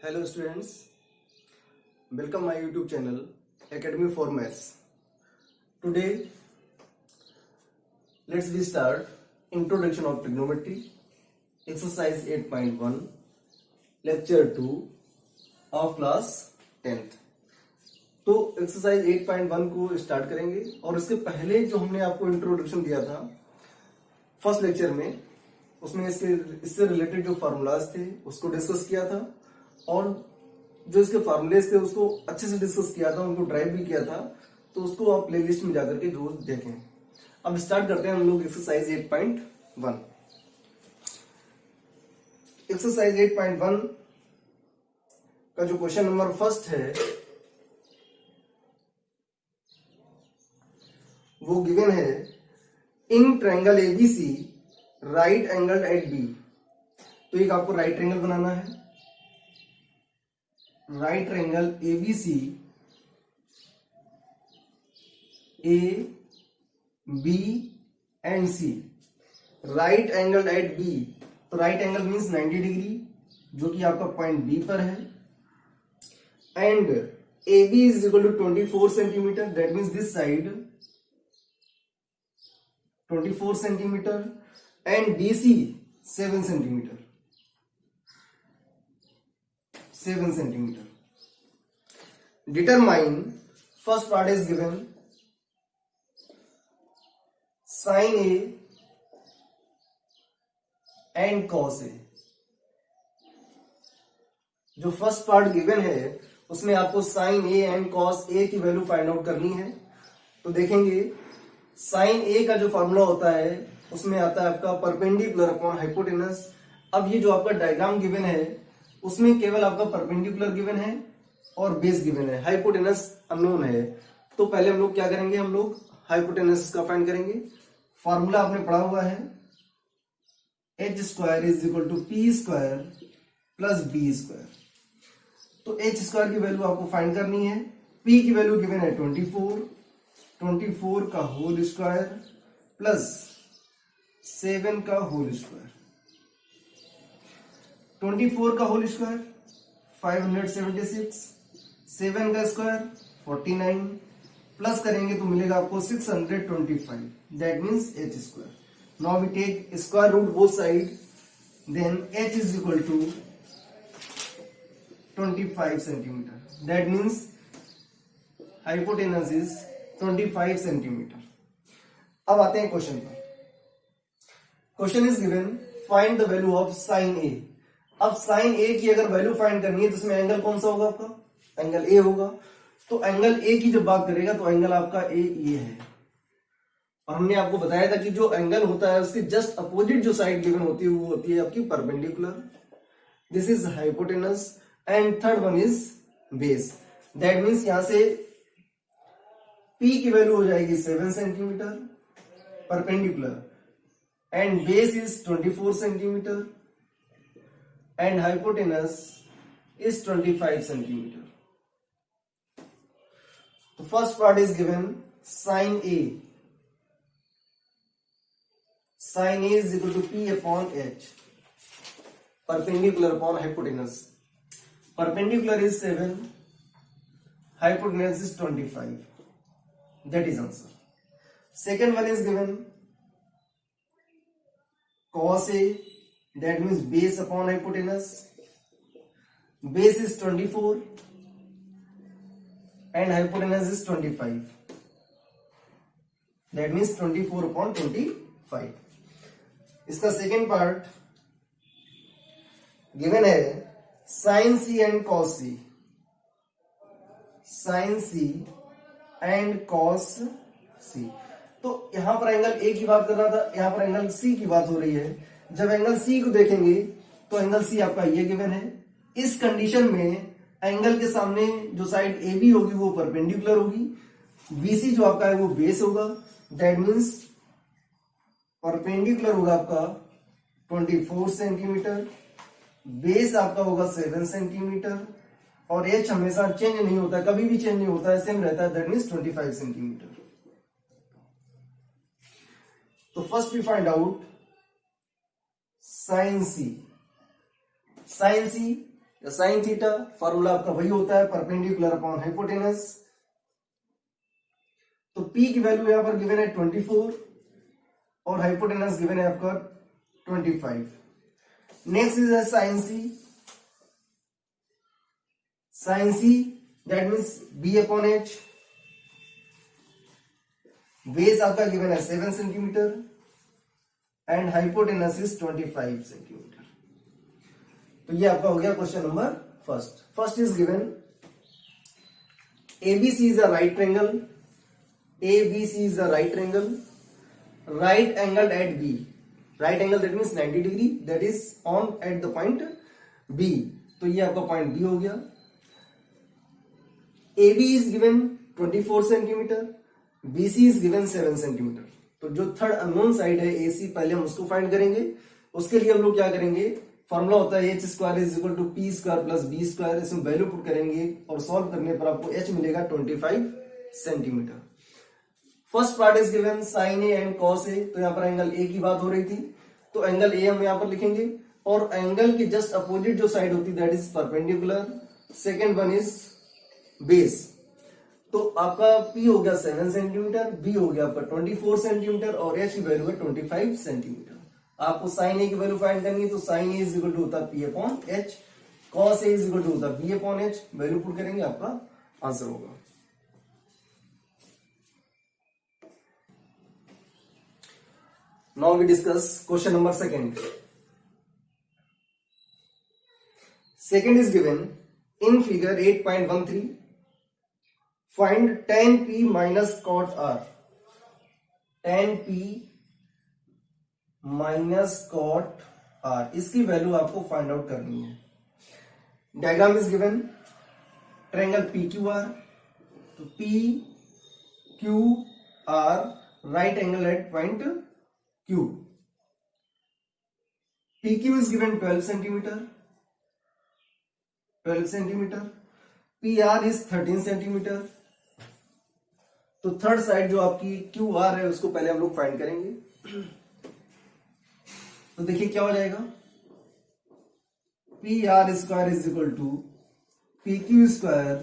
Hello students, welcome my YouTube channel Academy for Maths. Today let's we start Introduction of Trigonometry, exercise 8.1, lecture 2 of class 10th. तो exercise 8.1 को start करेंगे और इसके पहले जो हमने आपको इंट्रोडक्शन दिया था फर्स्ट लेक्चर में, उसमें इससे रिलेटेड जो फार्मूलाज थे उसको डिस्कस किया था और जो इसके फार्मूलेज थे उसको अच्छे से डिस्कस किया था, उनको ड्राइव भी किया था। तो उसको आप प्लेलिस्ट में जाकर के जरूर देखें। अब स्टार्ट करते हैं हम लोग एक्सरसाइज 8.1। एक्सरसाइज 8.1 का जो क्वेश्चन नंबर फर्स्ट है वो गिवन है, in triangle ABC right angle at B. तो एक आपको राइट ट्रायंगल बनाना है, right triangle ABC A B and C, right angle at B. तो राइट एंगल मीन्स 90 डिग्री जो कि आपका पॉइंट बी पर है, and A B is equal to 24 centimetre, that means this side 24 centimetre and BC 7 centimetre, 7 centimetre. Determine, first part is given sine A and cos ए। जो first part given है उसमें आपको sign A and cos A की value find out करनी है। तो देखेंगे sign ए का जो फॉर्मूला होता है उसमें आता है आपका परपेंडिकुलर अपॉन हाइपोटेनस। अब ये जो आपका डायग्राम गिवन है उसमें केवल आपका परपेंडिकुलर गिवन है और बेस गिवन है, हाइपोटेनस अननोन है। तो पहले हम लोग क्या करेंगे, हम लोग हाइपोटेनस का फाइंड करेंगे। फॉर्मूला आपने पढ़ा हुआ है, H square is equal to P square plus B square. तो एच स्क्वायर की वैल्यू आपको फाइंड करनी है, पी की वैल्यू गिवन है 24 का होल स्क्वायर प्लस 7 का होल स्क्वायर। 24 का होल स्क्वायर 576, 7 का स्क्वायर 49, प्लस करेंगे तो मिलेगा आपको 625, that means H square. Now we take square root both side, then H is equal to 25 centimetre, that means hypotenuse is 25 centimetre. अब आते हैं क्वेश्चन पर। Question is given, find the value of sine A. अब sine A की अगर value find करनी है तो इसमें एंगल कौन सा होगा, आपका एंगल ए होगा। तो एंगल ए की जब बात करेगा तो एंगल आपका ए ये है, और हमने आपको बताया था कि जो एंगल होता है उसके जस्ट अपोजिट जो साइड गिवन होती है वो होती है आपकी perpendicular. This is hypotenuse and third one is base. That means यहां से P की वैल्यू हो जाएगी 7 centimetre perpendicular, and base is 24 centimetre and hypotenuse is 25 centimetre. तो first part is given sine A, sine A is equal to P upon H, perpendicular upon hypotenuse. Perpendicular is 7, hypotenuse is 25, that is answer. Second one is given cos A, that means base upon hypotenuse. Base is 24 and hypotenuse is 25, that means 24 upon 25. इसका second part given है sine C and cos C, sine C and cos C. तो यहां पर angle A की बात कर रहा था, यहां पर एंगल सी की बात हो रही है। जब एंगल सी को देखेंगे तो एंगल सी आपका ये गिवन है। इस कंडीशन में एंगल के सामने जो साइड ए बी होगी वो परपेंडिकुलर होगी, बीसी जो आपका है वो बेस होगा, दैट मीन्स परपेंडिकुलर होगा आपका 24 सेंटीमीटर, बेस आपका होगा 7 सेंटीमीटर, और एच हमेशा चेंज नहीं होता है, कभी भी चेंज नहीं होता है, सेम रहता है, दैट मीन्स 25 सेंटीमीटर। तो first we find out sine C. Sine C या साइन थीटा, फॉर्मूला आपका वही होता है परपेंडिकुलर अपॉन हाइपोटेनस। तो P की वैल्यू यहां पर गिवन है 24 और हाइपोटेनस गिवन है आपका 25। Next is sine C. Sine C that means B upon H। Base आपका गिवन है 7 centimetre and hypotenuse is 25 centimetre. तो ये आपका हो गया question number first. First is given ABC is a right triangle. ABC is a right triangle. Right angled at B. Right angle that means 90 degree. That is on at the point B. तो ये आपका point B हो गया। AB is given 24 centimetre, BC is given 7 centimetre. तो जो third unknown side है AC, पहले हम उसको फाइंड करेंगे। उसके लिए हम लोग क्या करेंगे, फॉर्मूला होता है H square is equal to P square plus B square. इसमें वैल्यू पुट करेंगे और सॉल्व करने पर आपको H मिलेगा 25 centimetre. First part is given sine A and cos A. तो यहाँ पर एंगल ए की बात हो रही थी, तो एंगल ए हम यहाँ पर लिखेंगे और एंगल की जस्ट अपोजिट जो साइड होती है that is perpendicular. Second one is base. तो आपका P हो गया 7 सेंटीमीटर, B हो गया आपका 24 सेंटीमीटर और H की वैल्यू है 25 सेंटीमीटर। आपको साइन ए की वैल्यू फाइंड करनी है, तो sine A is equal to होता है P upon H, cos A is equal to होता है B upon H। Value put करेंगे आपका आंसर होगा। Now we discuss question number second. Second is given in figure 8.13 find tan P minus cot R। tan P minus cot R, इसकी value आपको find out करनी है। Diagram is given triangle PQR। तो PQR right angle at point Q। PQ is given 12 centimetre, 12 centimetre. PR is 13 centimetre. तो third side जो आपकी QR है उसको पहले हम लोग फाइंड करेंगे। तो देखिए क्या हो जाएगा, PR square is equal to PQ square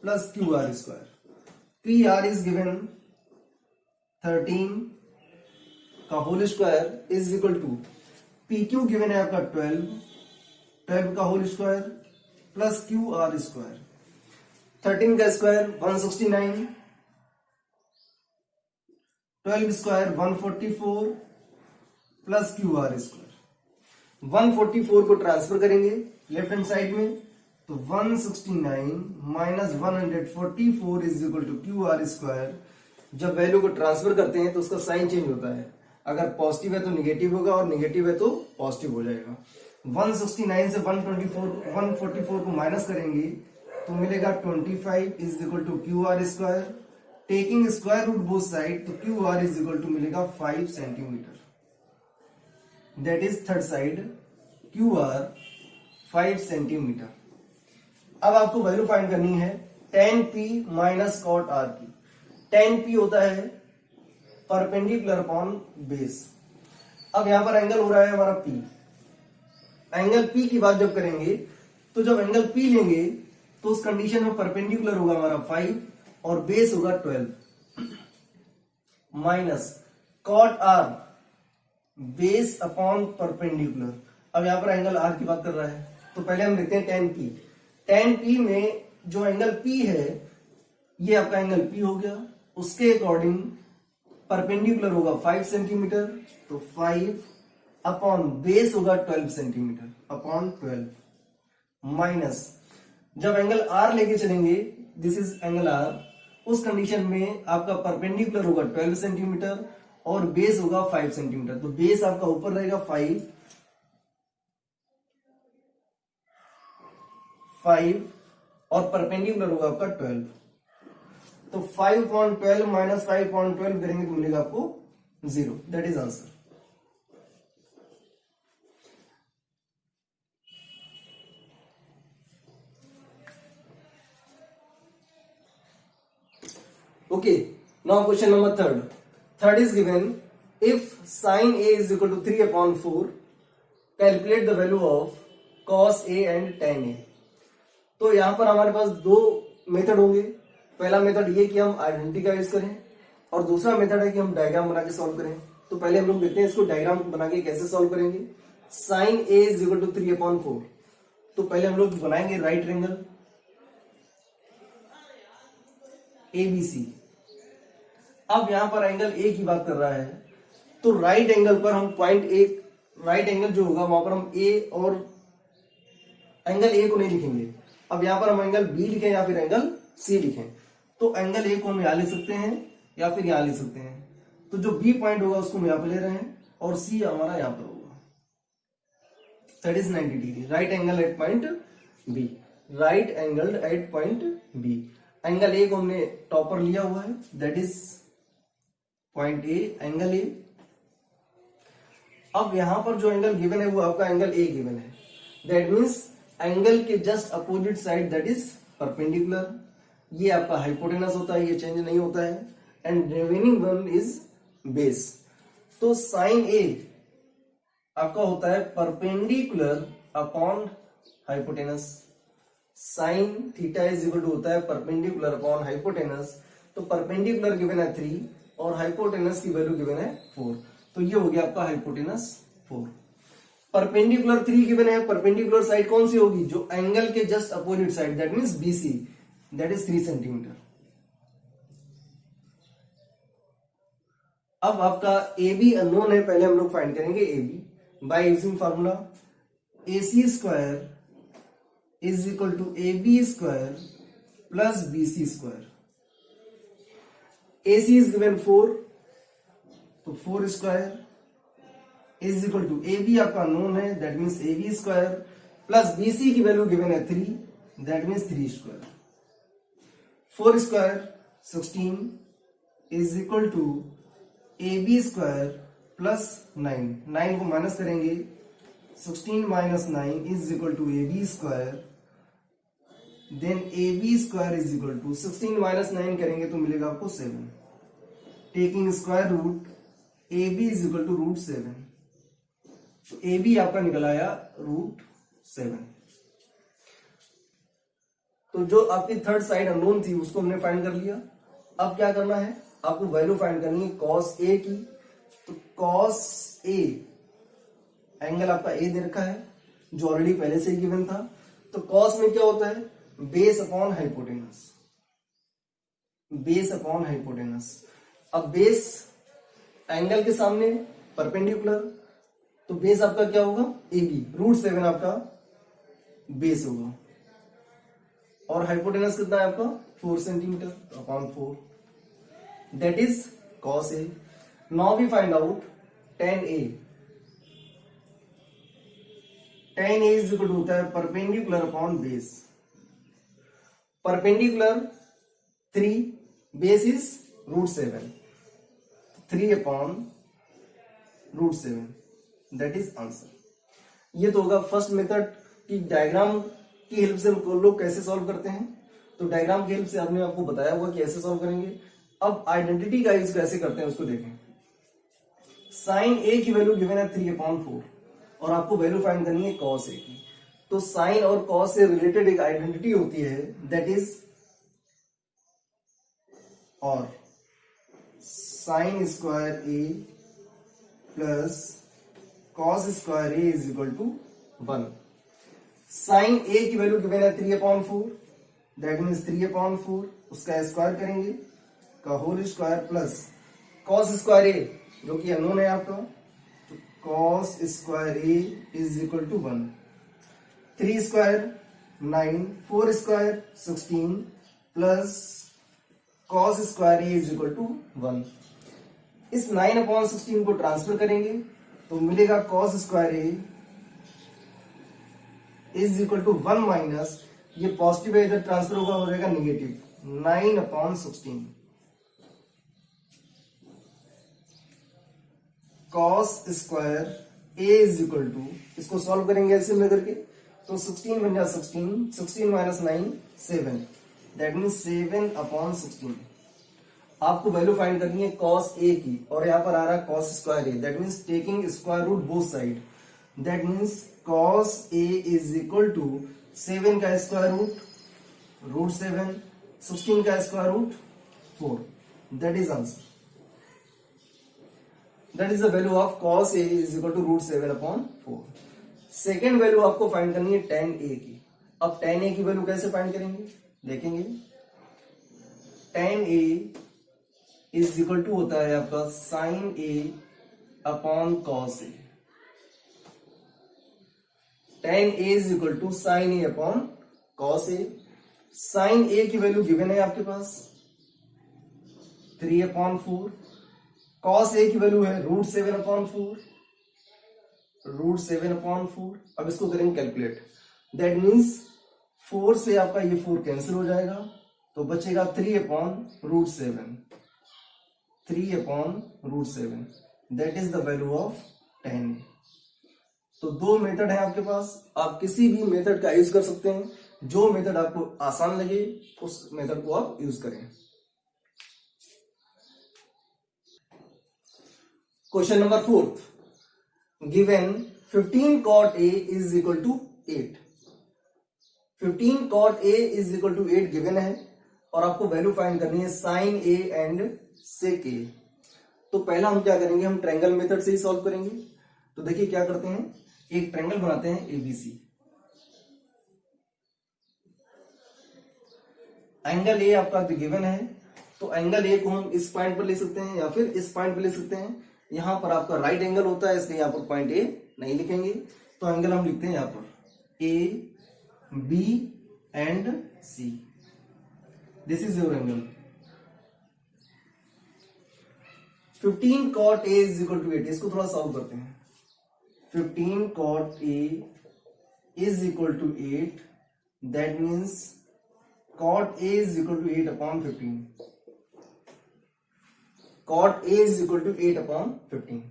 plus QR square. PR is given 13 का whole square is equal to PQ given है आपका 12 का whole square plus QR square. 13 का square 169, 12 square 144 plus QR square. 144 को ट्रांसफर करेंगे left hand side में, तो 169 minus 144 is equal to QR square. जब वैल्यू को ट्रांसफर करते हैं तो उसका साइन चेंज होता है, अगर पॉजिटिव है तो निगेटिव होगा और निगेटिव है तो पॉजिटिव हो जाएगा। 169 से 144 को माइनस करेंगे तो मिलेगा 25 is equal to QR square. Taking square root both side, तो QR इज इक्वल टू मिलेगा 5 centimetre. That is third side QR 5 centimetre. अब आपको वैल्यू फाइंड करनी है tan P minus cot R की। tan P होता है परपेंडिकुलर अपॉन बेस। अब यहां पर एंगल हो रहा है हमारा P। एंगल P की बात जब करेंगे तो जब एंगल P लेंगे तो उस कंडीशन में परपेंडिकुलर होगा हमारा 5 और बेस होगा 12 minus cot R base upon perpendicular. अब यहां पर एंगल R की बात कर रहा है तो पहले हम देखते हैं tan P। tan P में जो एंगल P है ये आपका एंगल P हो गया, उसके अकॉर्डिंग परपेंडिकुलर होगा 5 सेंटीमीटर, तो 5 अपॉन बेस होगा 12 सेंटीमीटर अपॉन 12 माइनस जब एंगल R लेके चलेंगे, दिस इज एंगल R, उस कंडीशन में आपका परपेंडिकुलर होगा 12 सेंटीमीटर और बेस होगा 5 सेंटीमीटर। तो बेस आपका ऊपर रहेगा 5 और परपेंडिकुलर होगा आपका 12। तो 5/12 माइनस 5/12 करेंगे तो मिलेगा आपको 0। That is answer. Okay, now question number third. Third is given if sin A is equal to 3/4, calculate the value of cos A and tan A. तो यहां पर हमारे पास दो मेथड होंगे। पहला मेथड ये कि हम आइडेंटिटी का यूज करें और दूसरा मेथड है कि हम डायग्राम बना के सॉल्व करें। तो पहले हम लोग देखते हैं इसको डायग्राम बना के कैसे सॉल्व करेंगे। Sine A is equal to 3/4। तो पहले हम लोग बनाएंगे राइट एंगल ABC। अब यहां पर एंगल ए की बात कर रहा है, तो राइट एंगल पर हम पॉइंट ए, राइट एंगल जो होगा वहां पर हम ए और एंगल ए को नहीं लिखेंगे। अब यहां पर हम एंगल बी लिखें या फिर एंगल सी लिखें। तो एंगल ए को हम यहां ले सकते हैं या फिर यहां ले सकते हैं। तो जो बी पॉइंट होगा उसको हम यहां पर ले रहे हैं और सी हमारा यहां पर होगा, that is 90 degree. Right angle at point B, right angle at point B. Angle A को हमने टॉपर लिया हुआ है, that is point A, angle A. अब यहां पर जो एंगल गिवन है वो आपका एंगल ए गिवन है, दैट मीन्स एंगल के just opposite side that is perpendicular. ये आपका हाइपोटेनस होता है, ये चेंज नहीं होता है। And remaining one is base. तो साइन ए आपका होता है perpendicular upon hypotenuse. Sine theta is equal to होता है परपेंडिकुलर अपॉन हाइपोटेनस। तो परपेंडिकुलर गिवन है 3 और हाइपोटेनस की वैल्यू गिवन है 4। तो ये हो गया आपका हाइपोटेनस 4। परपेंडिकुलर 3 गिवन है, परपेंडिकुलर साइड कौन सी होगी, जो एंगल के just opposite side, that means BC, that is 3 centimetre. अब आपका AB अननोन है, पहले हम लोग फाइंड करेंगे AB by using formula AC square is equal to AB square plus BC square. AC is given 4, तो 4 square is equal to AB आपका known है, that means AB square plus BC की value given है 3, that means 3 square. 4 square 16 is equal to AB square plus 9। 9 को minus करेंगे, 16 minus 9 is equal to AB square, then AB square is equal to 16 minus 9 करेंगे तो मिलेगा आपको 7। Taking square root AB is equal to root 7। तो AB आपका निकल आया रूट 7। तो जो आपकी थर्ड साइड अननोन थी उसको हमने फाइंड कर लिया। अब क्या करना है, आपको वैल्यू फाइंड करनी है कॉस ए की। तो कॉस ए, एंगल आपका ए दे रखा है जो ऑलरेडी पहले से ही गिवन था। तो कॉस में क्या होता है, base upon hypotenuse, base upon hypotenuse. अब बेस एंगल के सामने परपेंडिकुलर, तो बेस आपका क्या होगा AB, रूट 7 आपका बेस होगा और हाइपोटेनस कितना है आपका 4 centimetre upon 4, that is cos A. Now we find out tan A। tan A is equal to होता है perpendicular upon base. Perpendicular 3, base is root 7, 3 upon root 7, that is answer. ये तो होगा फर्स्ट मेथड की diagram की help से हम लोग कैसे सॉल्व करते हैं। तो डायग्राम की हेल्प से हमने आपको बताया हुआ कि ऐसे सॉल्व करेंगे। अब आइडेंटिटी का यूज कैसे करते हैं उसको देखें। साइन ए की वैल्यू गिवन है 3/4 और आपको वैल्यू फाइंड करनी है कॉस ए की। तो साइन और कॉस से रिलेटेड एक आइडेंटिटी होती है, दैट इज और sine square A plus cos square A is equal to 1। Sine A की वैल्यू गिवन है 3/4, दैट मीन्स 3/4 उसका स्क्वायर करेंगे का whole square plus cos square A जो कि अननोन है आपका, तो cos square A is equal to 1। 3 square 9, 4 square 16 plus cos square A is equal to 1। इस 9/16 को ट्रांसफर करेंगे तो मिलेगा cos square A is equal to 1 minus, ये पॉजिटिव है इधर ट्रांसफर होगा हो जाएगा negative, 9/16 cos square A is equal to, इसको सॉल्व करेंगे ऐसे में करके तो 16 बन जाए 16, 16 माइनस 9 7, दैट मीन 7/16। आपको वैल्यू फाइंड करनी है कॉस ए की और यहां पर आ रहा है cos square A, that means taking square root both side, that means cos A is equal to 7 का स्क्वायर रूट 7, 16 का square root 4. That is answer. That is the value of cos A is equal to root 7/4. Second value आपको find करनी है tan A की. अब tan A की value कैसे find करेंगे देखेंगे. tan A is equal to होता है आपका sin A upon cos A. tan A is equal to sin A upon cos A. sin A की वैल्यू गिवन है आपके पास 3/4. cos A की वैल्यू है रूट 7/4. अब इसको करेंगे कैलकुलेट. दैट मीन्स 4 से आपका ये 4 कैंसिल हो जाएगा तो बचेगा 3/7. That is the value of tan. तो दो मेथड है आपके पास. आप किसी भी मेथड का यूज कर सकते हैं. जो मेथड आपको आसान लगे उस मेथड को आप यूज करें. Question number 4. Given 15 cot A is equal to 8. 15 cot A is equal to 8 given है और आपको वैल्यू फाइंड करनी है sin A and sec A. तो पहला हम क्या करेंगे, हम ट्रायंगल मेथड से ही सॉल्व करेंगे. तो देखिए क्या करते हैं, एक ट्रायंगल बनाते हैं ABC. एंगल A आपका गिवन है तो एंगल A को हम इस पॉइंट पर ले सकते हैं या फिर इस पॉइंट पर ले सकते हैं. यहां पर आपका राइट एंगल होता है इसलिए यहां पर पॉइंट A नहीं लिखेंगे. तो एंगल हम लिखते हैं यहां पर A B and C. This is your angle. 15 cot A is equal to 8. इसको थोड़ा सॉल्व करते हैं. 15 cot A is equal to 8. That means cot A is equal to 8/15. cot A is equal to 8/15.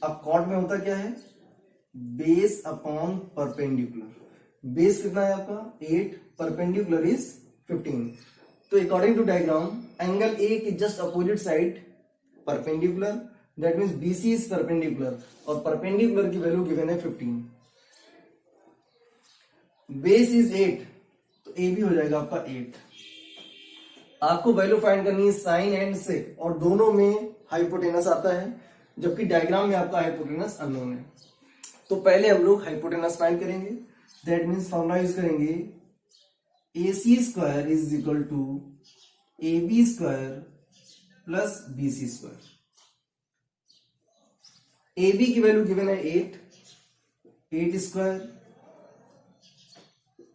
अब cot में होता क्या है, base upon perpendicular. Base कितना है आपका 8, परपेंडिकुलर इज 15. तो according to diagram angle A की just opposite side perpendicular. That means BC is perpendicular और परपेंडिकुलर की वैल्यू गिवन है 15. बेस इज 8 तो A भी हो जाएगा आपका 8. आपको वैल्यू फाइंड करनी है साइन एंड सेक और दोनों में हाइपोटेनस आता है जबकि डायग्राम में आपका हाइपोटेनस अननोन है. तो पहले हम लोग हाइपोटेनस फाइंड करेंगे. दैट मीन्स फॉर्मूला यूज करेंगे AC square is equal to AB square plus BC square. AB की वैल्यू गिवन है 8 square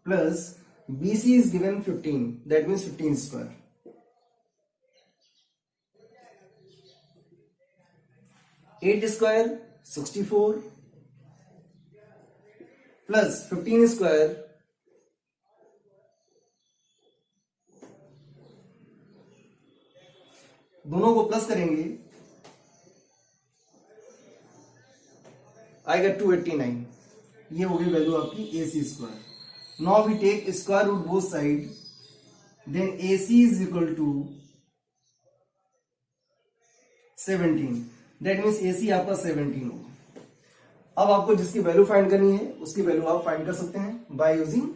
plus BC is given 15. That means 15 square. 8 square 64 plus 15 square दोनों को प्लस करेंगे आएगा 289. ये होगी वैल्यू आपकी AC square. Now we take square root both side. Then AC is equal to 17. That means AC आपका 17 होगा. अब आपको जिसकी वैल्यू फाइंड करनी है उसकी वैल्यू आप फाइंड कर सकते हैं by using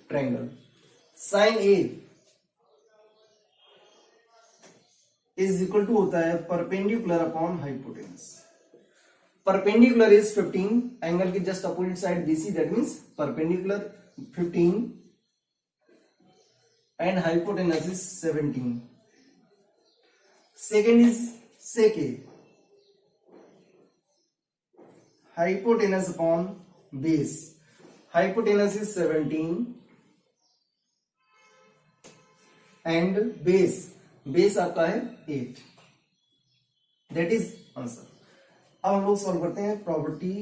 triangle. Sine A is equal to होता है perpendicular upon hypotenuse. Perpendicular is 15. Angle की just opposite side BC. That means perpendicular 15 and hypotenuse is 17. Second is sec A. Hypotenuse upon base. Hypotenuse is 17 and base आपका है 8. That is answer. अब हम लोग solve करते हैं property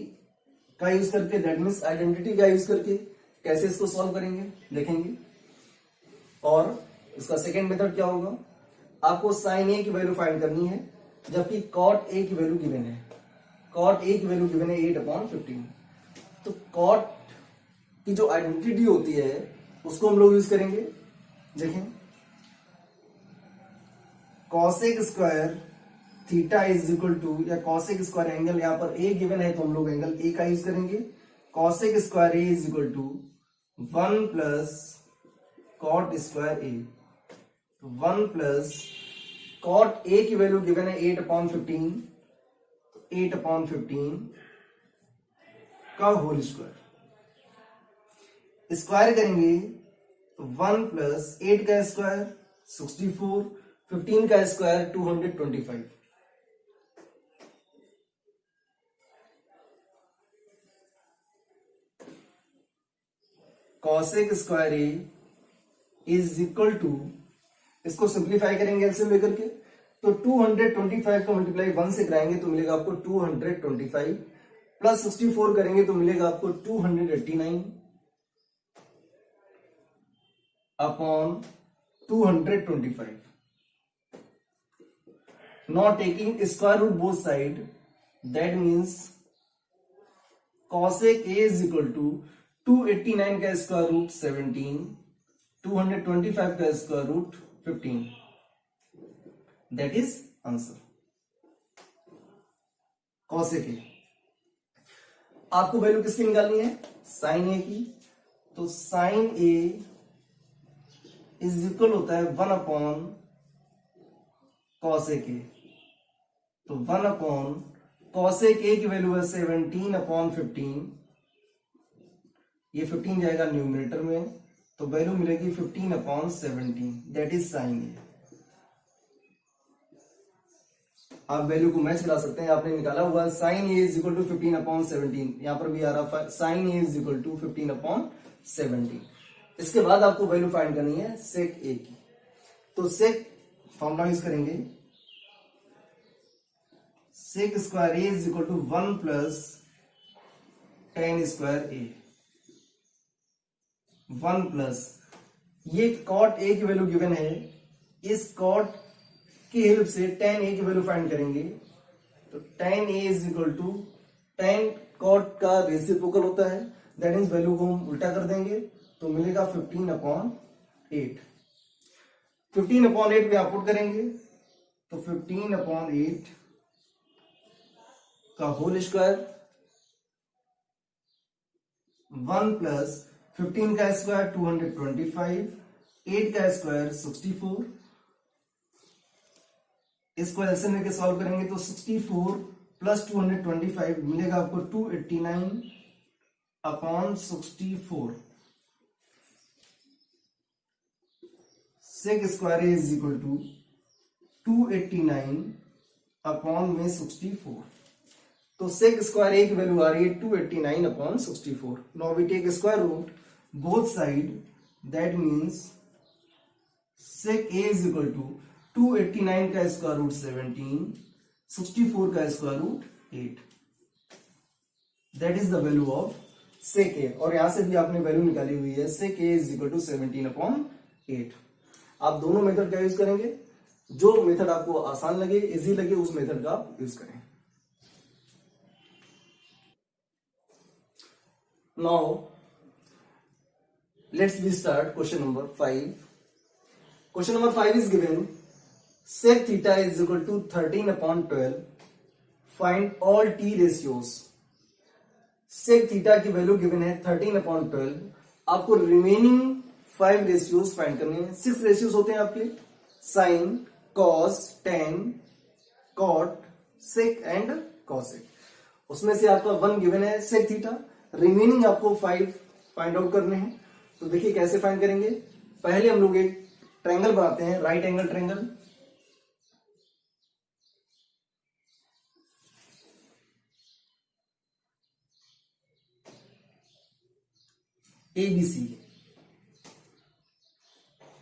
का use करके. दैट मीन्स आइडेंटिटी का यूज करके कैसे इसको सॉल्व करेंगे देखेंगे. और इसका सेकेंड मेथड क्या होगा, आपको साइन A की वैल्यू फाइंड करनी है जबकि cot A की वैल्यू गिवन है. cot A की वैल्यू गिवन है 8/15. तो cot की जो आइडेंटिटी होती है उसको हम लोग यूज करेंगे. देखें cosec square theta is equal to, या cosec स्क्वायर एंगल यहाँ पर A गिवन है तो हम लोग एंगल A का यूज करेंगे. cosec square A is equal to 1 plus cot square A, 1 plus cot A की वैल्यू गिवन है 8/15, तो 8/15 का होल स्क्वायर, स्क्वायर करेंगे तो 1 प्लस 8 का स्क्वायर 64, 15 का square 225, cosec square A is equal to, इसको सिंप्लीफाई करेंगे एलसीएम लेकर के, तो 225 का मल्टीप्लाई 1 से कराएंगे तो मिलेगा आपको 225, प्लस 64 करेंगे तो मिलेगा आपको 289 upon 225. Now taking square root both side, that means cosec A is equal to 289 का स्क्वायर रूट 17, 225 का square root 15. That is answer. cosec A. आपको वैल्यू किसकी निकालनी है? साइन ए की. तो साइन ए इज इक्वल होता है 1 अपॉन कॉसेक ए. तो 1 अपॉन कॉसेक ए की वैल्यू है 17/15. ये 15 जाएगा न्यूमरेटर में, तो वैल्यू मिलेगी 15/17. दैट इज साइन ए. आप वैल्यू को मैच करा सकते हैं. आपने निकाला हुआ sine A is equal to 15/17. यहां पर भी आ रहा sine A is equal to 15/17. इसके बाद आपको वैल्यू फाइंड करनी है सेक ए की. तो सेक फॉर्मूला यूज करेंगे, sec square A is equal to 1 plus tan square A. 1 plus ये कॉट ए की वैल्यू गिवन है, इस कॉट की हेल्प से tan ए की वैल्यू फाइंड करेंगे. तो tan A is equal to tan cot का रेसिप्रोकल होता है, दैट मीन्स वैल्यू को हम उल्टा कर देंगे तो मिलेगा 15/8. 15/8 पे आप पुट करेंगे तो 15/8 का होल स्क्वायर, 1 प्लस 15 का स्क्वायर 225, 8 का स्क्वायर 64. इसको एलसीएम लेके सॉल्व करेंगे तो 64 प्लस 225 मिलेगा आपको 289/64. Sec square is equal to 289/64. तो सेक स्क्वायर ए की वैल्यू आ रही है 289/64. Now we take square root both side, that means sec A is equal to 289 का स्क्वायर रूट 17, 64 का square root 8. That is the value of sec A. और यहां से भी आपने वैल्यू निकाली हुई है, sec A is equal to 17/8. आप दोनों मेथड का यूज करेंगे, जो मेथड आपको आसान लगे, इजी लगे, उस मेथड का आप यूज करें. Now let's we start question number 5. Question number 5 is given, sec theta is equal to 13/12. Find all t ratios. sec theta की वैल्यू गिवन है 13/12. आपको रिमेनिंग 5 रेशियोज फाइंड करने हैं. 6 रेशियोज होते हैं आपके, sine, cos, tan, cot, sec and cosec. उसमें से आपका 1 गिवन है सेक थीटा, रिमेनिंग आपको 5 फाइंड आउट करने हैं. तो देखिए कैसे फाइंड करेंगे. पहले हम लोग एक ट्रायंगल बनाते हैं, right angle triangle. ABC,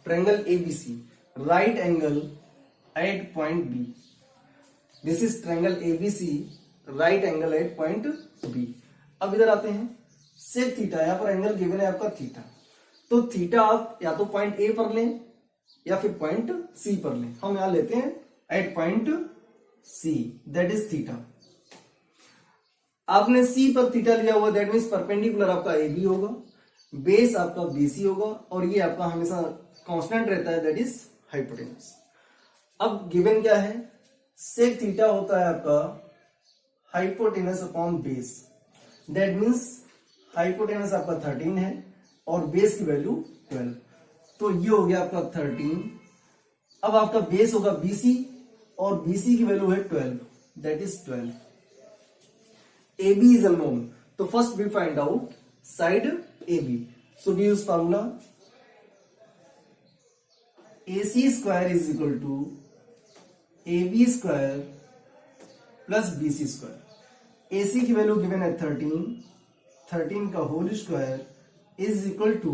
triangle ABC, right angle at point B. This is triangle ABC, right angle at point B. अब इधर आते हैं, सेक थीटा, यहां पर एंगल गिवन है आपका थीटा. तो थीटा आप या तो पॉइंट ए पर लें या फिर पॉइंट सी पर लें. हम यहां लेते हैं at point C, that is theta. आपने सी पर थीटा लिया हुआ, दैट मीन्स परपेंडिकुलर आपका ए बी होगा, बेस आपका बीसी होगा, और ये आपका हमेशा कांस्टेंट रहता है, दैट इज हाइपोटेनस. अब गिवन क्या है, सेक थीटा होता है आपका hypotenuse upon base. That means hypotenuse आपका 13 है, और बेस की वैल्यू 12। तो ये हो गया आपका 13। अब आपका बेस होगा BC और BC की वैल्यू है 12, that is 12। AB is unknown, तो first we find out side AB। So we use formula AC square is equal to AB square plus BC square. AC की वैल्यू गिवन है 13 का whole square is equal to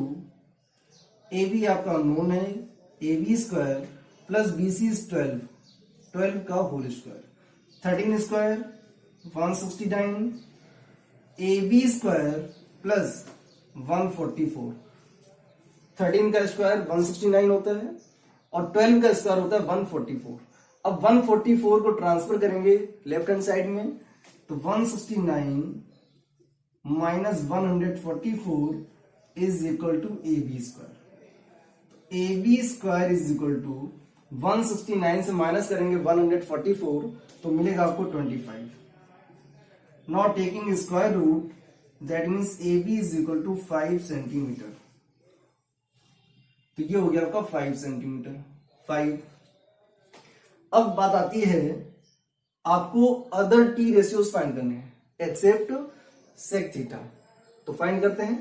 AB आपका known है AB square plus BC is 12 का whole square. 13 square 169, AB square plus 144। 13 का square 169 होता है और 12 का स्क्वायर होता है 144। अब 144 को ट्रांसफर करेंगे लेफ्ट हैंड साइड में, तो 169 minus 144 is equal to AB square. AB square is equal to 169 से माइनस करेंगे 144, तो मिलेगा आपको 25। Now taking square root, that means AB is equal to 5 centimetre. तो ये हो गया आपका 5 सेंटीमीटर 5। अब बात आती है आपको अदर टी रेशियोज फाइंड करने हैं एक्सेप्ट सेक थीटा। तो फाइंड करते हैं।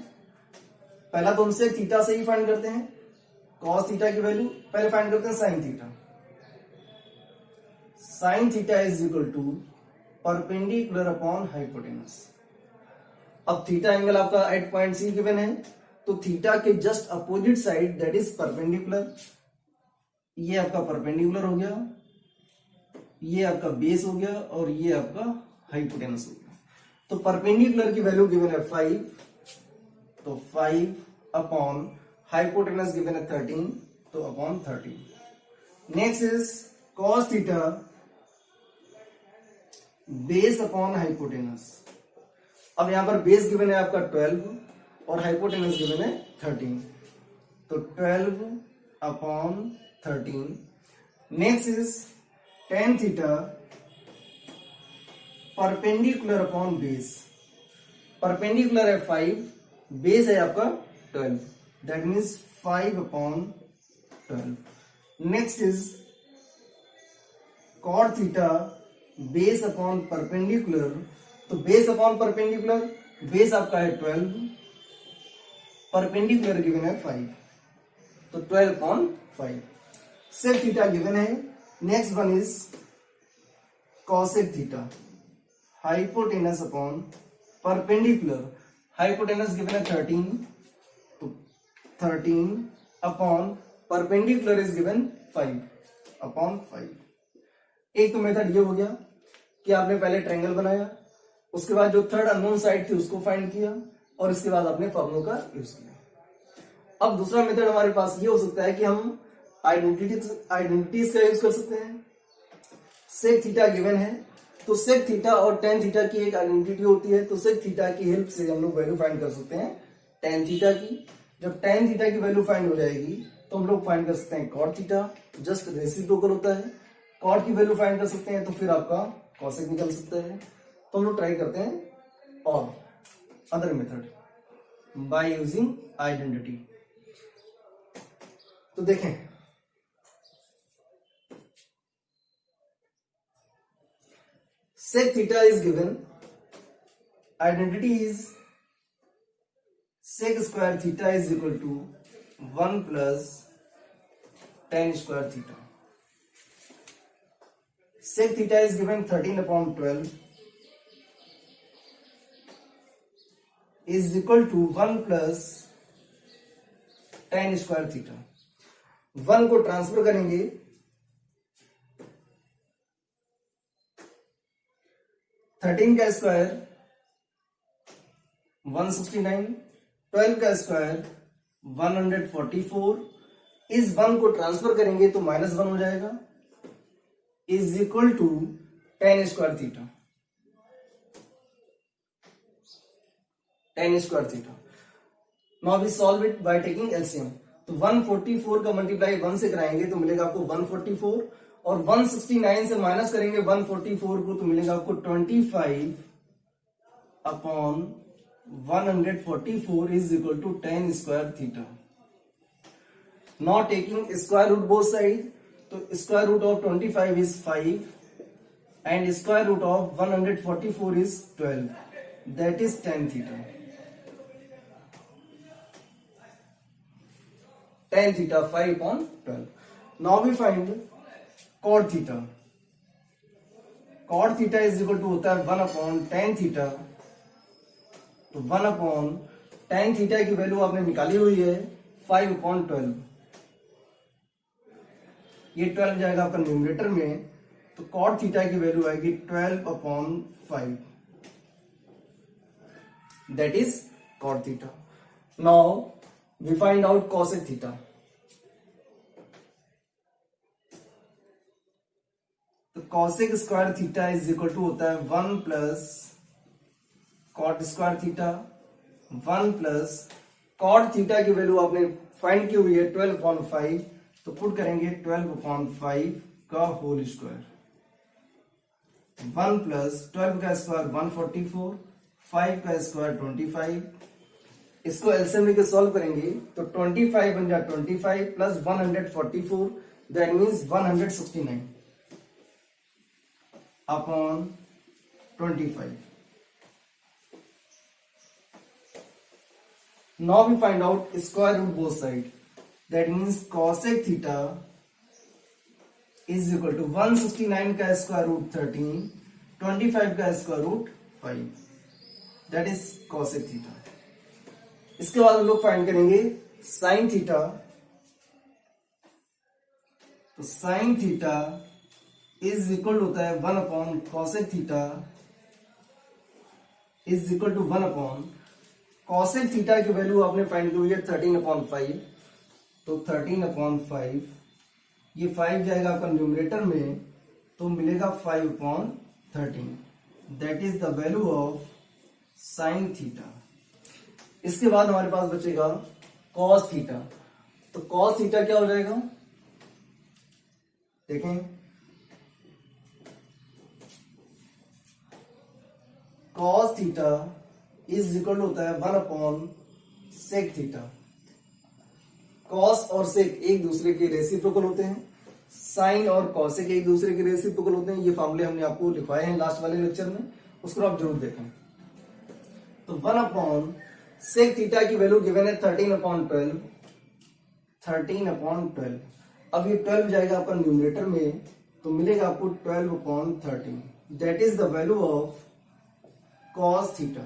पहला तो हम सेक थीटा से ही फाइंड करते हैं कॉस थीटा की वैल्यू। पहले फाइंड करते हैं sine theta. Sine theta is equal to perpendicular upon hypotenuse. अब थीटा एंगल आपका एट पॉइंट C गिवन है, तो थीटा के just opposite side that is perpendicular. ये आपका परपेंडिकुलर हो गया, ये आपका बेस हो गया और ये आपका हाइपोटेनस हो गया। तो परपेंडिकुलर की वैल्यू गिवन है 5, तो 5 अपॉन हाइपोटेनस गिवन है 13, तो upon 13। Next is cos theta base upon hypotenuse. अब यहां पर बेस गिवन है आपका 12 और हाइपोटेनस गिवन है 13, तो 12 upon 13। Next is tan theta perpendicular upon base. Perpendicular है 5, बेस है आपका 12, that means 5 upon 12। Next is cot theta base upon perpendicular. तो बेस अपॉन परपेंडिकुलर, बेस आपका है 12, परपेंडिकुलर गिवन है 5, तो 12 अपॉन 5। सेक थीटा गिवन है। Next one is cosec theta hypotenuse upon perpendicular. Hypotenuse given है 13, तो 13 upon perpendicular is given 5 upon 5। एक तो मेथड ये हो गया कि आपने पहले ट्रायंगल बनाया, उसके बाद जो थर्ड अननोन साइड थी उसको फाइंड किया और इसके बाद आपने फॉर्मूला का यूज किया। अब दूसरा मेथड हमारे पास ये हो सकता है कि हम आइडेंटिटीज का यूज कर सकते हैं। सेक थीटा गिवन है, तो सेक थीटा और टेन थीटा की एक आइडेंटिटी होती है, तो सेक थीटा की हेल्प से हम लोग वैल्यू फाइंड कर सकते हैं टेन थीटा की। जब टेन थीटा की वैल्यू फाइंड हो जाएगी तो हम लोग फाइंड कर सकते हैं कॉट थीटा, जस्ट रेसिप्रोकल होता है। कॉट की वैल्यू फाइंड कर सकते हैं तो फिर आपका कॉसेक निकल सकता है। तो हम लोग ट्राई करते हैं और other method by using identity. तो देखें, sec theta is given, identity is sec square theta is equal to 1 plus tan square theta. Sec theta is given 13 upon 12 is equal to 1 plus tan square theta. 1 को transfer करेंगे, 13 का square 169, 12 का square 144, इस 1 को transfer करेंगे तो -1 हो जाएगा, is equal to tan square theta. tan square theta. Now we solve it by taking LCM. तो 144 का मल्टीप्लाई 1 से कराएंगे तो मिलेगा आपको 144, और 169 से माइनस करेंगे 144 को तो मिलेगा आपको 25 upon 144 is equal to tan square theta. Now taking square root both sides, तो square root of 25 is 5 and square root of 144 is 12. That is tan theta. Tan theta 5 upon 12. Now we find cot theta. Cot theta is equal to होता है 1 upon tan theta. तो 1 upon tan theta की value आपने निकाली हुई है 5 upon 12. ये 12 जाएगा आपका न्यूमरेटर में, तो cot थीटा की वैल्यू आएगी 12 upon 5. That is cot theta. Now we find out cosec theta. तो cosec square theta is equal to होता है 1 plus cot square theta 1 plus cot theta की वैल्यू आपने फाइंड की हुई है 12/5, तो पुट करेंगे 12/5 का होल स्क्वायर. 1 प्लस 12 का स्क्वायर 144, 5 का स्क्वायर 25. इसको एलसीएम लेके सॉल्व करेंगे तो 25 बन जाए 25 plus 144, that means 169 upon 25. Now we find out square root both sides. That means cosec theta is equal to 169 का स्क्वायर रूट 13, 25 का square root 5. That is cosec theta. इसके बाद हम लोग फाइंड करेंगे sin थीटा. तो sin थीटा इज इक्वल होता है 1 upon cosec theta is equal to 1 upon cosec theta की वैल्यू आपने फाइंड की हुई है 13/5, तो 13/5 ये 5 जाएगा आपका न्यूमरेटर में, तो मिलेगा 5/13. That is the value of sin theta. इसके बाद हमारे पास बचेगा cos थीटा. तो cos थीटा क्या हो जाएगा, देखें. cos थीटा इज इक्वल होता है 1 अपॉन सेक थीटा. कॉस और सेक एक दूसरे के रेसिप्रोकल होते हैं, साइन और कॉसेक एक दूसरे के रेसिप्रोकल होते हैं. ये फॉर्मूले हमने आपको लिखवाए हैं लास्ट वाले लेक्चर में, उसको आप जरूर देखें. तो 1 अपॉन सेक थीटा की वैल्यू गिवन है 13/12. 13/12. अब ये 12 जाएगा आपका न्यूमरेटर में, तो मिलेगा आपको 12/13. That is the value of cos theta.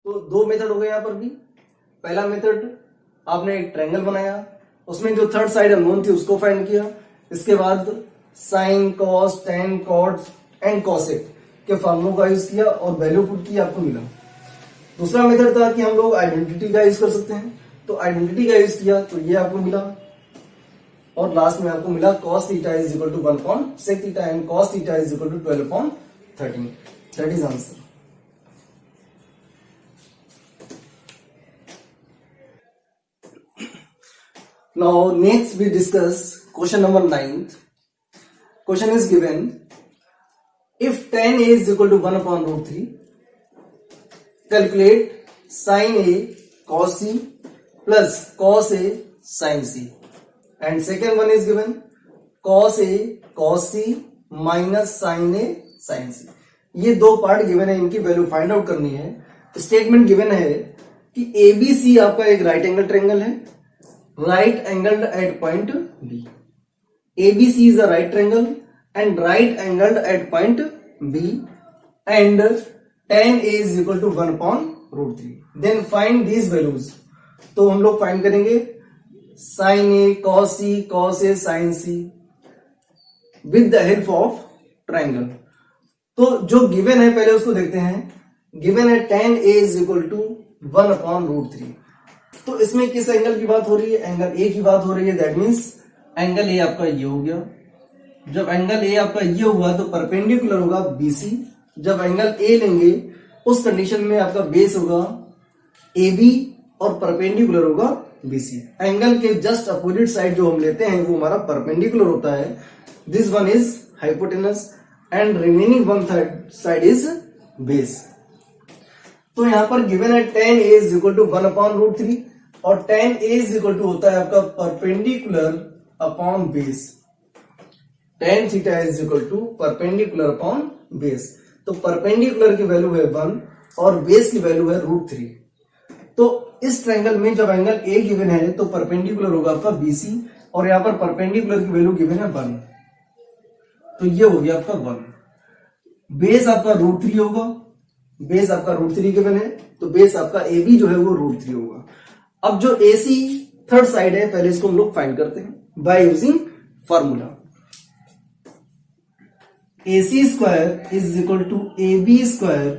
तो दो मेथड हो गए यहां पर भी. पहला मेथड आपने एक ट्रायंगल बनाया, उसमें जो थर्ड साइड अननोन थी उसको फाइंड किया. इसके बाद sine, cos, tan, cot and cosec के फॉर्मूलों का यूज किया और वैल्यू पुट की, आपको मिला. दूसरा मेथड था कि हम लोग आइडेंटिटी का यूज कर सकते हैं, तो आइडेंटिटी का यूज किया तो ये आपको मिला. और लास्ट में आपको मिला cos theta is equal to 1 upon sec theta and cos theta is equal to 12/13. That is answer. Now next we discuss question number 9. Question is given, if tan A is equal to 1 upon root 3, calculate sin A cos C plus cos A sin C. And second one is given, cos A cos C minus sin A sin C. ये दो part given है, इनकी value find out करनी है. Statement given है कि ABC आपका एक राइट एंगल ट्रायंगल है, right angled at point B. ABC is a right triangle and right angled at point B, and tan A is equal to 1 upon root 3. Then find these values. तो हम लोग find करेंगे sin A cos C cos A sin C with the help of triangle. तो जो given है पहले उसको देखते हैं. गिवन है tan A is equal to 1 upon root 3. तो इसमें किस एंगल की बात हो रही है, एंगल ए की बात हो रही है. दैट मीन्स एंगल ए आपका ये हो गया. जब एंगल ए आपका ये हुआ तो परपेंडिकुलर होगा बीसी. जब एंगल ए लेंगे उस कंडीशन में आपका बेस होगा ए बी और परपेंडिकुलर होगा बीसी. एंगल के जस्ट अपोजिट साइड जो हम लेते हैं वो हमारा परपेंडिकुलर होता है. This one is hypotenuse and remaining one third side is base. तो यहां पर गिवन है tan a is equal to 1/√3 और tan a is equal to होता है आपका perpendicular upon base. tan theta is equal to perpendicular upon base. तो परपेंडिकुलर की वैल्यू है 1 और बेस की वैल्यू है √3। तो इस ट्रायंगल में जब एंगल ए गिवन है तो परपेंडिकुलर होगा आपका BC और यहां पर परपेंडिकुलर की वैल्यू गिवन है 1, तो ये हो गया आपका 1। बेस आपका √3 होगा, बेस आपका √3 गिवन है, तो बेस आपका AB जो है वो √3 होगा। अब जो AC थर्ड साइड है पहले इसको हम लोग फाइंड करते हैं by using formula. AC square is equal to AB square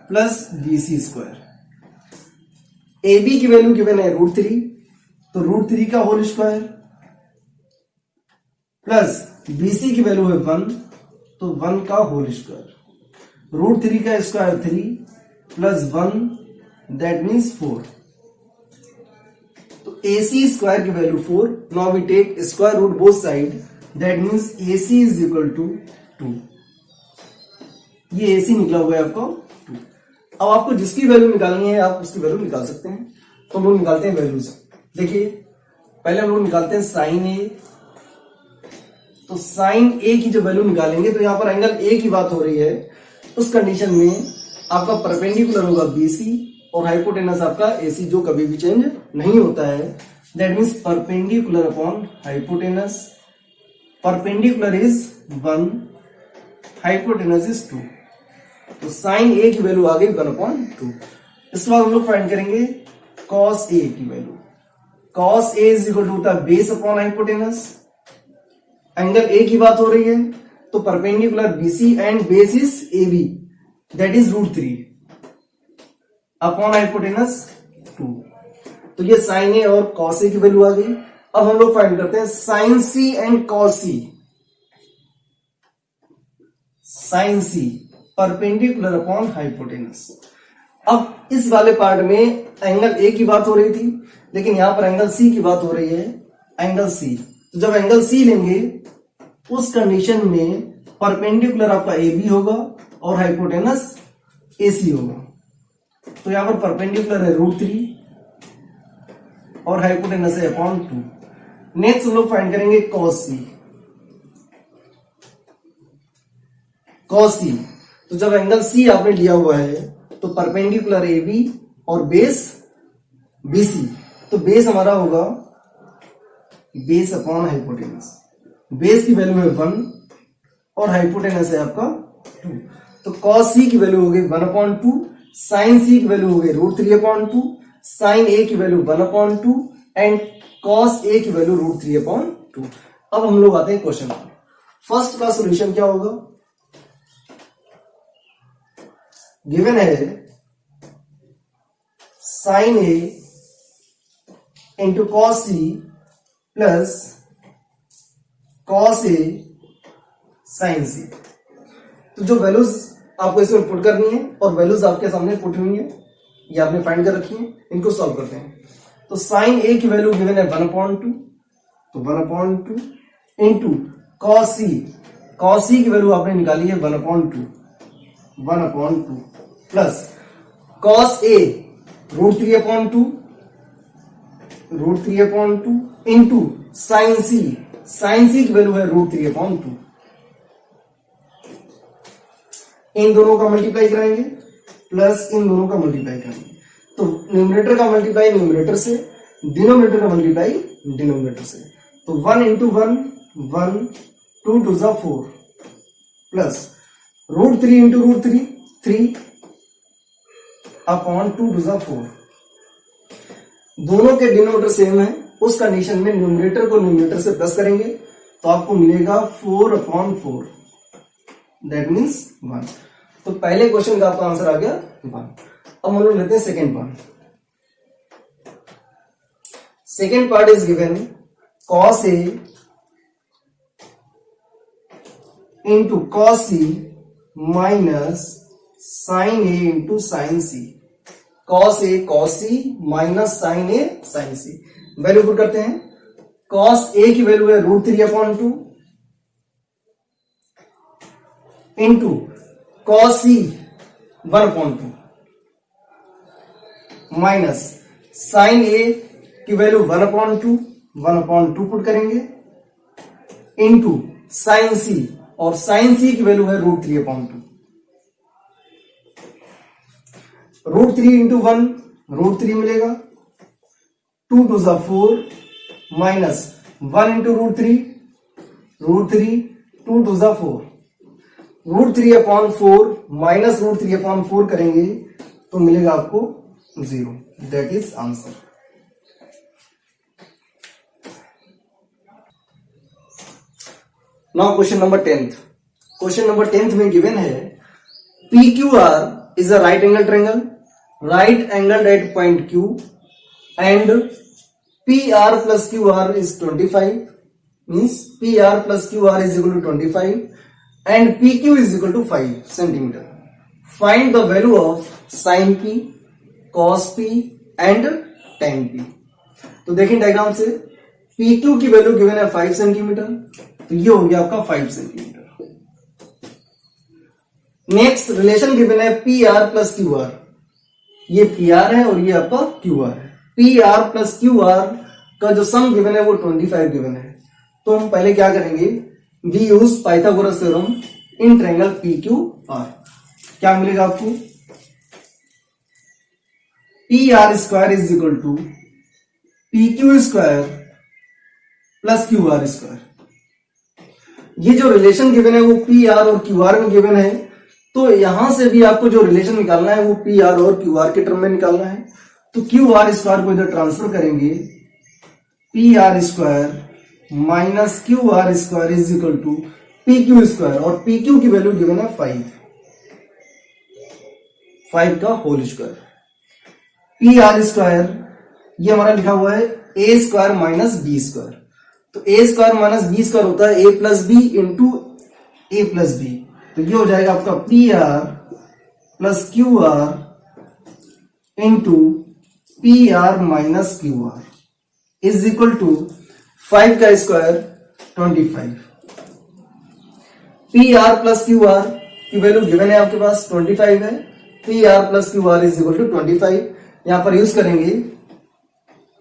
plus BC square. AB की वैल्यू गिवन है √3, तो √3 का होल स्क्वायर प्लस BC की वैल्यू है 1, तो 1 का होल स्क्वायर। √3 का स्क्वायर 3 प्लस 1 दैट मीन्स 4। तो AC स्क्वायर की value 4। Now we take square root both side that means AC is equal to 2। ये AC निकला हुआ है आपको 2। अब आपको जिसकी वैल्यू निकालनी है आप उसकी वैल्यू निकाल सकते हैं। तो हम लोग निकालते हैं वैल्यूज। देखिए पहले हम लोग निकालते हैं साइन ए। तो साइन ए की जो वैल्यू निकालेंगे तो यहां पर एंगल ए की बात हो रही है, उस कंडीशन में आपका परपेंडिकुलर होगा BC और हाइपोटेनस आपका AC जो कभी भी चेंज नहीं होता है। That means perpendicular upon hypotenuse. Perpendicular is 1, hypotenuse is 2। तो साइन ए की वैल्यू आ गई 1/2। इसके बाद हम लोग फाइंड करेंगे कॉस ए की value. Cos A is equal to होता है base upon hypotenuse. Angle A की बात हो रही है तो perpendicular BC and base is AB that is √3 upon hypotenuse 2। तो ये साइन ए और कॉस ए की वैल्यू आ गई। अब हम लोग फाइंड करते हैं sine C and cos C। Sine C perpendicular upon hypotenuse. अब इस वाले पार्ट में एंगल ए की बात हो रही थी, लेकिन यहां पर एंगल C की बात हो रही है, एंगल C। तो जब एंगल C लेंगे उस कंडीशन में परपेंडिकुलर आपका AB होगा और हाइपोटेनस AC होगा। तो यहां पर परपेंडिकुलर है √3 और हाइपोटेनस है अपॉन 2। नेक्स्ट हम लोग फाइंड करेंगे cos C। cos C, तो जब एंगल C आपने लिया हुआ है तो परपेंडिकुलर AB और बेस BC, तो बेस हमारा होगा बेस अपॉन हाइपोटेनस। बेस की वैल्यू है 1 और हाइपोटेनस है आपका 2। तो cos C की वैल्यू होगी 1/2, साइन C की वैल्यू होगी √3/2, साइन A की वैल्यू 1/2 एंड cos A की वैल्यू √3/2। अब हम लोग आते हैं क्वेश्चन पर। फर्स्ट का सॉल्यूशन क्या होगा? गिवन है sine A into cos C plus cos A sin C। तो जो वैल्यूज आपको इसमें पुट करनी है और वैल्यूज आपके सामने पुट हुई है, ये आपने फाइंड कर रखी है, इनको सॉल्व करते हैं। तो sin A की वैल्यू गिवन है 1/2, तो 1/2 into cos C। cos C की वैल्यू आपने निकाली है 1/2 plus cos A √3/2 into sine C। Sine C की वैल्यू है √3/2। इन दोनों का मल्टीप्लाई कराएंगे प्लस इन दोनों का मल्टीप्लाई करेंगे। तो न्यूमरेटर का मल्टीप्लाई न्यूमरेटर से, डिनोमिनेटर का मल्टीप्लाई डिनोमिनेटर से। तो 1 इंटू 1 1, 2 2 जा 4 प्लस √3 इंटू √3 3 अपॉन 2 2 जा 4। दोनों के डिनोमिनेटर सेम है, उस कंडीशन में न्यूमरेटर को न्यूमरेटर से प्लस करेंगे तो आपको मिलेगा 4/4 दैट मीन्स 1। तो पहले क्वेश्चन का आपका आंसर आ गया 1। अब हम लोग लेते हैं second part. Second part is given cos A into cos C minus sin A into sin C। cos A cos C minus sin A sin C। Value put करते हैं। cos A की value है √3/2 into cos C 1/2 minus sine A की value 1/2 पुट करेंगे into sine C, और sine सी की value है √3/2। √3 इंटू 1 √3 मिलेगा, 2 2 ज़ा 4 माइनस 1 इंटू √3 2 2 ज़ा 4, √3/4 माइनस √3/4 करेंगे तो मिलेगा आपको 0। That is answer. Now question number 10th। Question number 10th में गिवन है PQR is a right angle triangle, right angled at point Q, and PR plus QR is 25, means PR plus QR is equal to 25 and PQ is equal to 5 centimeter. Find the value of sin P, cos P and tan P। तो देखें diagram से PQ की value given है 5 centimetre, तो ये हो गया आपका 5 सेंटीमीटर। नेक्स्ट रिलेशन गिवन है PR प्लस QR, ये PR है और ये आपका QR है। PR प्लस QR का जो सम गिवन है वो 25 गिवन है। तो हम पहले क्या करेंगे, we use Pythagoras theorem in triangle PQR। क्या मिलेगा आपको, PR square is equal to PQ square plus QR square. ये जो रिलेशन गिवन है वो PR और QR में गिवन है, तो यहां से भी आपको जो रिलेशन निकालना है वो PR और QR के टर्म में निकालना है। तो QR स्क्वायर को इधर ट्रांसफर करेंगे, PR square minus QR square is equal to PQ square, और PQ की वैल्यू गिवन है 5 का होल स्क्वायर। PR स्क्वायर ये हमारा लिखा हुआ है A square minus B square, तो A square minus B square होता है A plus B into A plus B, तो ये हो जाएगा आपका PR plus QR into PR minus QR is equal to 5 का स्क्वायर 25। PR प्लस QR की वैल्यू गिवन है आपके पास 25 है, PR plus QR is equal to 25। यहां पर यूज करेंगे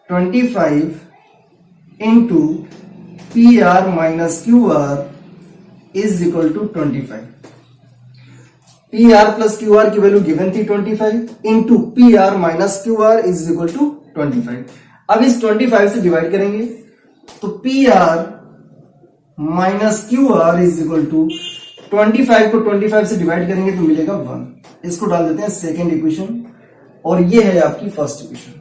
25 into PR minus QR is equal to 25। PR plus QR की वैल्यू गिवन थी 25 into PR minus QR is equal to 25। अब इस 25 से डिवाइड करेंगे तो PR minus QR is equal to 25 को 25 से डिवाइड करेंगे तो मिलेगा 1। इसको डाल देते हैं सेकेंड इक्वेशन, और ये है आपकी फर्स्ट इक्वेशन।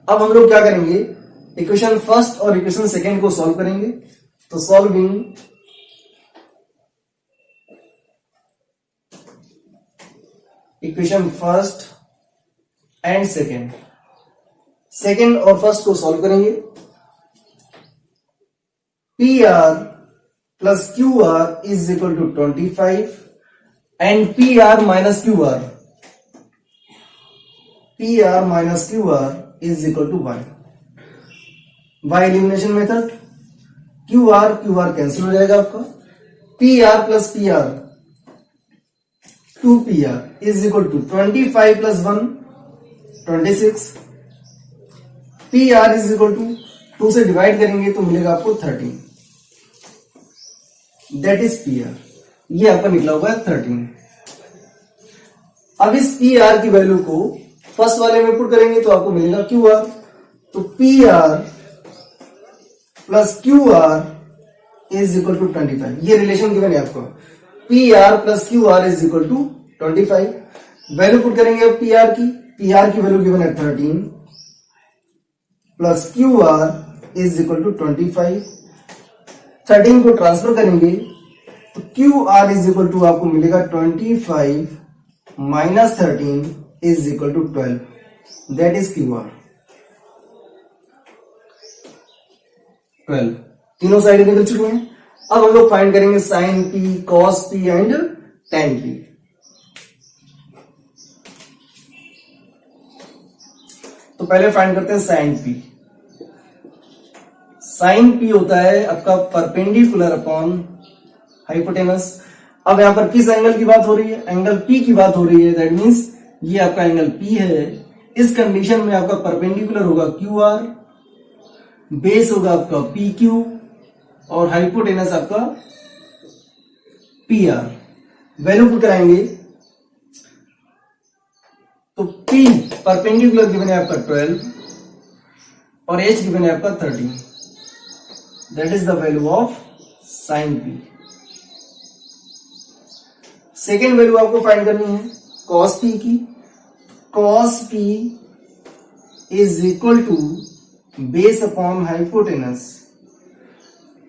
अब हम लोग क्या करेंगे, इक्वेशन फर्स्ट और इक्वेशन सेकेंड को सॉल्व करेंगे। तो solving equation first and second, second और फर्स्ट को सॉल्व करेंगे। PR plus QR is equal to 25 and PR minus QR is equal to 1 by elimination method. QR cancel हो जाएगा आपका, PR plus PR 2PR is equal to 25 plus 1 26। PR is equal to 2 से divide करेंगे तो मिलेगा आपको 13, that is PR। ये आपका निकला हुआ है 13। अब इस PR की वैल्यू को फर्स्ट वाले में पुट करेंगे तो आपको मिलेगा QR, तो PR plus QR is equal to 25। ये रिलेशन गिवन है आपको, PR plus QR is equal to 25। Value put करेंगे अब PR की वैल्यू गिवन है 13 plus QR is equal to 25। 13 को ट्रांसफर करेंगे तो QR इज इक्वल टू आपको मिलेगा 25 minus 13 is equal to 12, that is QR 12। तीनों साइड निकल चुके हैं। अब हम लोग फाइंड करेंगे sine P, cos P and tan P। तो पहले फाइंड करते हैं साइन P। साइन P होता है आपका परपेंडिकुलर अपॉन हाइपोटेनस। अब यहां पर किस एंगल की बात हो रही है, एंगल P की बात हो रही है, दैट मींस ये आपका एंगल P है। इस कंडीशन में आपका परपेंडिकुलर होगा QR, बेस होगा आपका PQ और हाइपोटेनस आपका PR। वैल्यू पुट कराएंगे तो P परपेंडिकुलर गिवन है आपका 12 और H गिवन है आपका 13। That is the value of sine P। Second value आपको फाइंड करनी है cos P की। cos P is equal to base upon hypotenuse.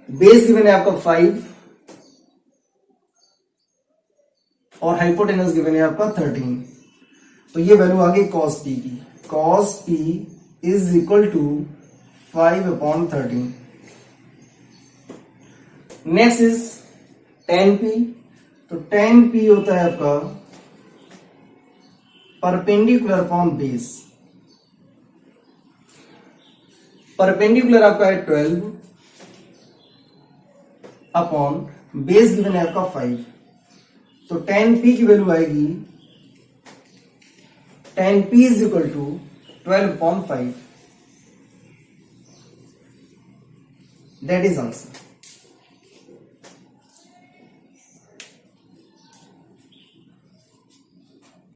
Base given है आपका 5 और हाइपोटेनस गिवन है आपका 13। तो ये वैल्यू आ गई cos P की। cos P is equal to 5 upon 13। Next is tan P। तो tan P होता है आपका परपेंडिकुलर अपॉन बेस। परपेंडिकुलर आपका है 12 अपॉन बेस गिवन है आपका 5। तो tan P की वैल्यू आएगी tan P is equal to 12 upon 5। That is answer.